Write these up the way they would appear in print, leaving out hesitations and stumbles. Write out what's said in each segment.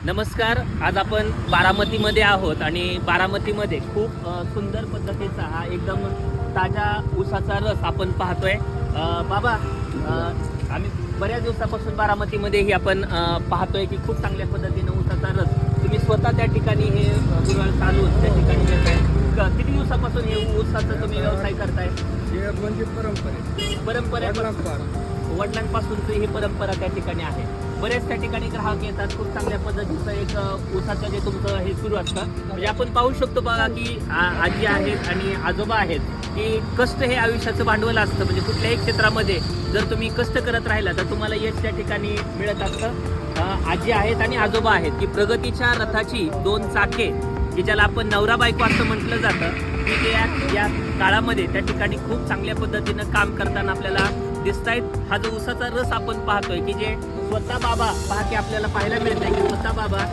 नमस्कार. आज आपण बारामतीमध्ये आहोत आणि बारामतीमध्ये खूप सुंदर पद्धतीचा हा एकदम ताजा ऊसाचा रस आपण पाहतोय. बाबा, आम्ही बऱ्याच दिवसापासून बारामतीमध्ये आपण पाहतोय की खूप चांगल्या पद्धतीने ऊसाचा रस तुम्ही स्वतः त्या ठिकाणी हे गुराळ चालवून त्या ठिकाणी घेताय. किती दिवसापासून हे ऊसाचा तुम्ही व्यवसाय करताय? हे म्हणजे परंपरा वडिलांपासूनच ही परंपरा त्या ठिकाणी आहे. बरेच त्या ठिकाणी ग्राहक येतात. खूप चांगल्या पद्धतीचं एक ऊसाचं जे तुमचं हे सुरू असतं, म्हणजे आपण पाहू शकतो बघा की आजी आहेत आणि आजोबा आहेत की कष्ट हे आयुष्याचं भांडवल असतं. म्हणजे कुठल्याही क्षेत्रामध्ये जर तुम्ही कष्ट करत राहिला तर तुम्हाला यश त्या ठिकाणी मिळत असतं. आजी आहेत आणि आजोबा आहेत की प्रगतीच्या रथाची दोन चाके, की ज्याला आपण नवरा बायको असं म्हटलं जातं, की ते या काळामध्ये त्या ठिकाणी खूप चांगल्या पद्धतीनं काम करताना आपल्याला दिसत आहेत. हा जो ऊसाचा रस आपण पाहतोय की जे स्वतः बाबा की आपल्याला पाहायला मिळत आहे की स्वतः बाबा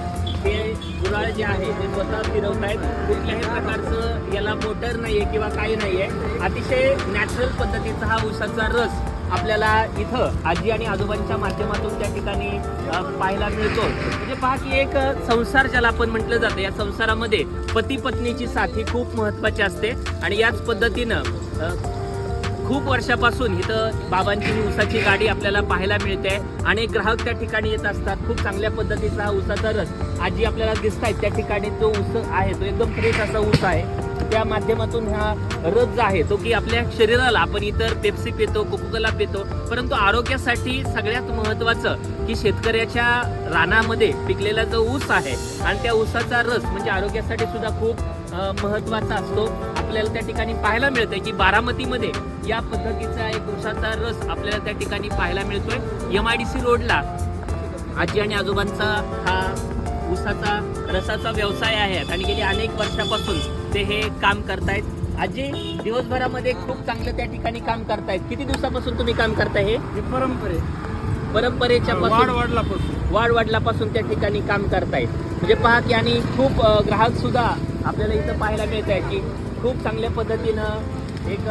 हे गुराळ जे आहे ते स्वतः फिरवतायत. कुठल्याही प्रकारचं याला मोटर नाहीये किंवा काही नाहीये. अतिशय नॅचरल पद्धतीचा हा ऊसाचा रस आपल्याला इथं आजी आणि आजोबांच्या माध्यमातून त्या ठिकाणी पाहायला मिळतो. म्हणजे पहा की एक संसार ज्याला आपण म्हटलं जातं, या संसारामध्ये पती पत्नीची साथ ही खूप महत्वाची असते आणि याच पद्धतीनं खूप वर्षापासून इथं बाबांची ही ऊसाची गाडी आपल्याला पाहायला मिळते. अनेक ग्राहक त्या ठिकाणी येत असतात. खूप चांगल्या पद्धतीचा हा ऊसाचा रस आजी आपल्याला दिसत आहेत. त्या ठिकाणी जो ऊस आहे तो एकदम फ्रेश असा ऊस आहे. त्या माध्यमातून हा रस जो आहे तो की आपल्या शरीराला, आपण इतर पेप्सी पितो, कोकोकोला पितो, परंतु आरोग्यासाठी सगळ्यात महत्त्वाचं की शेतकऱ्याच्या रानामध्ये पिकलेला जो ऊस आहे आणि त्या ऊसाचा रस म्हणजे आरोग्यासाठी सुद्धा खूप महत्त्वाचा असतो. आपल्याला त्या ठिकाणी पाहायला मिळतंय की बारामतीमध्ये या पद्धतीचा एक ऊसाचा रस आपल्याला त्या ठिकाणी पाहायला मिळतोय. MIDC रोडला आजी आणि आजोबांचा हा ऊसाचा रसाचा व्यवसाय आहे आणि गेली अनेक वर्षापासून ते हे काम करतायत. आजी, दिवसभरामध्ये खूप चांगलं त्या ठिकाणी काम करतायत. किती दिवसापासून तुम्ही काम करताय? हे परंपरेच्या वाढवडिलापासून त्या ठिकाणी काम करतायत. म्हणजे पहा की आणि खूप ग्राहक सुद्धा आपल्याला इथं पाहायला मिळत आहे की खूप चांगल्या पद्धतीनं एक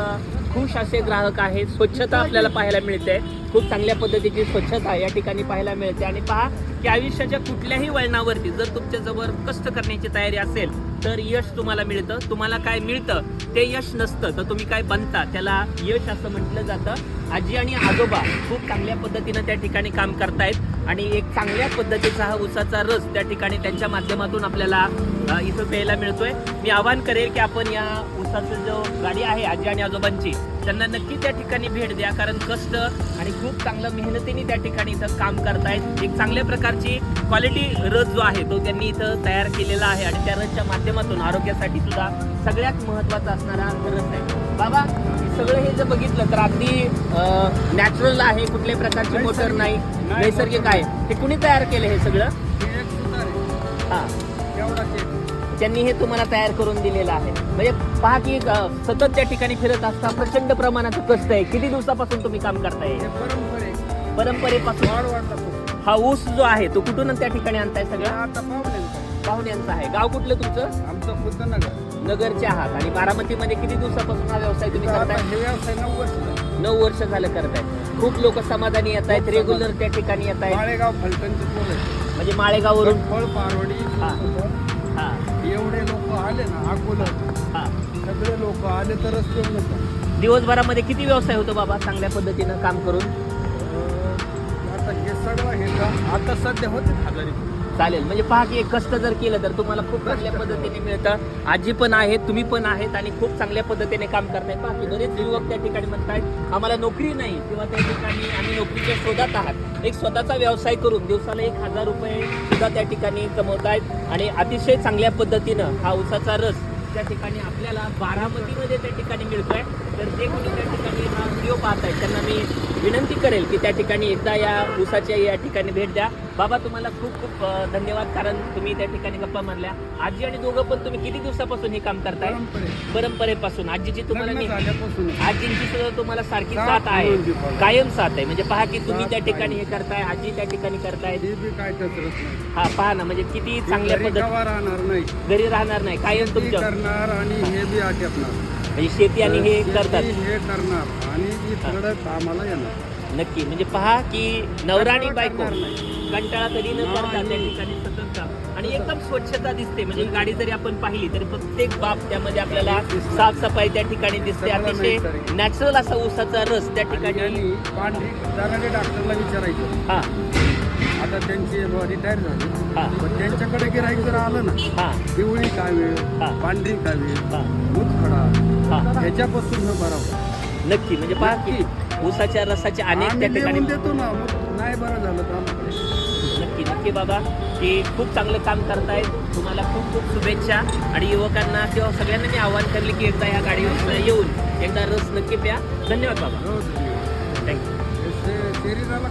खुश असे ग्राहक आहेत. स्वच्छता आपल्याला पाहायला मिळते. खूप चांगल्या पद्धतीची स्वच्छता या ठिकाणी पाहायला मिळते. आणि पहा की आयुष्याच्या कुठल्याही वळणावरती जर तुमच्याजवळ कष्ट करण्याची तयारी असेल तर यश तुम्हाला मिळतं. तुम्हाला काय मिळतं ते यश नसतं, तर तुम्ही काय बनता त्याला यश असं म्हटलं जातं. आजी आणि आजोबा खूप चांगल्या पद्धतीनं त्या ठिकाणी काम करतायत आणि एक चांगल्या पद्धतीचा हा ऊसाचा रस त्या ठिकाणी त्यांच्या माध्यमातून आपल्याला इथं प्यायला मिळतोय. मी आवाहन करेल की आपण या ऊसाचं जो गाडी आहे आजी आणि आजोबांची, त्यांना नक्की त्या ठिकाणी भेट द्या. कारण कष्ट आणि खूप चांगलं मेहनतीने त्या ठिकाणी इथं काम करतायत. एक चांगल्या प्रकारची क्वालिटी रस जो आहे तो त्यांनी इथं तयार केलेला आहे आणि त्या रसच्या माध्यमातून आरोग्यासाठी सुद्धा सगळ्यात महत्त्वाचा असणारा रस आहे. बाबा, सगळं हे जर बघितलं तर अगदी नॅचरल आहे. कुठल्याही प्रकारची मोटर नाही, नैसर्गिक आहे. हे कुणी तयार केलं हे सगळं? हा, त्यांनी हे तुम्हाला तयार करून दिलेलं आहे. म्हणजे पहा की सतत त्या ठिकाणी फिरत असता. प्रचंड प्रमाणाचं कष्ट आहे. किती दिवसापासून तुम्ही काम करताय? परंपरेपासून. हा ऊस जो आहे तो कुठून त्या ठिकाणी आणताय? सगळं पाहुण्यांचा आहे. गाव कुठलं तुमचं? आमचं बुद्धनगर. नगरचे आहात. आणि बारामतीमध्ये किती दिवसापासून हा व्यवसाय तुम्ही करताय? हे व्यवसाय 9 वर्ष झालं करताय. खूप लोक समाधानी येत आहेत, रेग्युलर त्या ठिकाणी येत आहेत. माळेगाव फलटणचे पोर म्हणजे माळेगाववरून फळ पारवडी हा एवढे लोक आले ना, अकोला हा. सगळे लोक आले तरच तेवढं. दिवसभरामध्ये किती व्यवसाय होतो बाबा चांगल्या पद्धतीनं काम करून? आता हे सगळं हे आता सध्या होते 1000. चालेल. म्हणजे पहा की कष्ट जर केलं तर तुम्हाला खूप चांगल्या पद्धतीने मिळतं. आजी पण आहेत, तुम्ही पण आहेत आणि खूप चांगल्या पद्धतीने काम करताय. पहा की बरेच युवक त्या ठिकाणी म्हणतायत आम्हाला नोकरी नाही किंवा त्या ठिकाणी आम्ही नोकरीच्या शोधात आहात. एक स्वतःचा व्यवसाय करून दिवसाला 1000 रुपये सुद्धा त्या ठिकाणी कमवतायत आणि अतिशय चांगल्या पद्धतीनं हा ऊसाचा रस त्या ठिकाणी आपल्याला बारामतीमध्ये त्या ठिकाणी मिळतोय. तर जे कोणी त्या ठिकाणी हा व्हिडिओ पाहत आहेत त्यांना मी विनंती करेल की त्या ठिकाणी एकदा या ऊसाच्या या ठिकाणी भेट द्या. बाबा, तुम्हाला खूप खूप धन्यवाद, कारण तुम्ही त्या ठिकाणी गप्पा मारल्या. आजी आणि दोघं पण तुम्ही किती दिवसापासून हे काम करताय? परंपरेपासून. आजीची तुम्हाला आजींची सुद्धा तुम्हाला सारखी साथ आहे, कायम साथ आहे. म्हणजे पहा की तुम्ही त्या ठिकाणी हे करताय, आजी त्या ठिकाणी करताय. हा, पहा ना, म्हणजे किती चांगल्या पद्धतीने घरी राहणार नाही, कायम तुमच्या आणि हे बी आटपणार. म्हणजे शेती आणि हे करतात. हे करणार आणि आम्हाला येणार. नक्की. म्हणजे पहा की नवरा आणि बायको कंटाळा कधी न करता त्या ठिकाणी सतत एकदम स्वच्छता दिसते. म्हणजे गाडी जरी आपण पाहिली तरी प्रत्येक बाब त्यामध्ये आपल्याला साफसफाई त्या ठिकाणी दिसते. सगळं अतिशय नैसर्गिक. नॅचरल असा ऊसाचा रस त्या ठिकाणी. आणि पांढरी जाणारे डॉक्टरला विचारायचं. हा आता त्यांचे रिटायर झाले, हा पण त्यांच्याकडे गिराईक जर आलं ना, हा पिवळी कावीळ, हा. पांढरी कावीळ, हा मुतखडा, हा ह्याच्यापासून हे बरा होता. नक्की. म्हणजे पहा की ऊसाच्या रसाचे अनेक आम्ही त्या ठिकाणी. लिहून देतो ना, मग नाही बरं झालं तर आम्हाला. नक्की नक्की बाबा, की खूप चांगलं काम करतायत. तुम्हाला खूप खूप शुभेच्छा. आणि युवकांना किंवा सगळ्यांना मी आवाहन करले की एकदा या गाडीवर येऊन एकदा रस नक्की प्या. धन्यवाद बाबा. हो, थँक्यू. शरीराला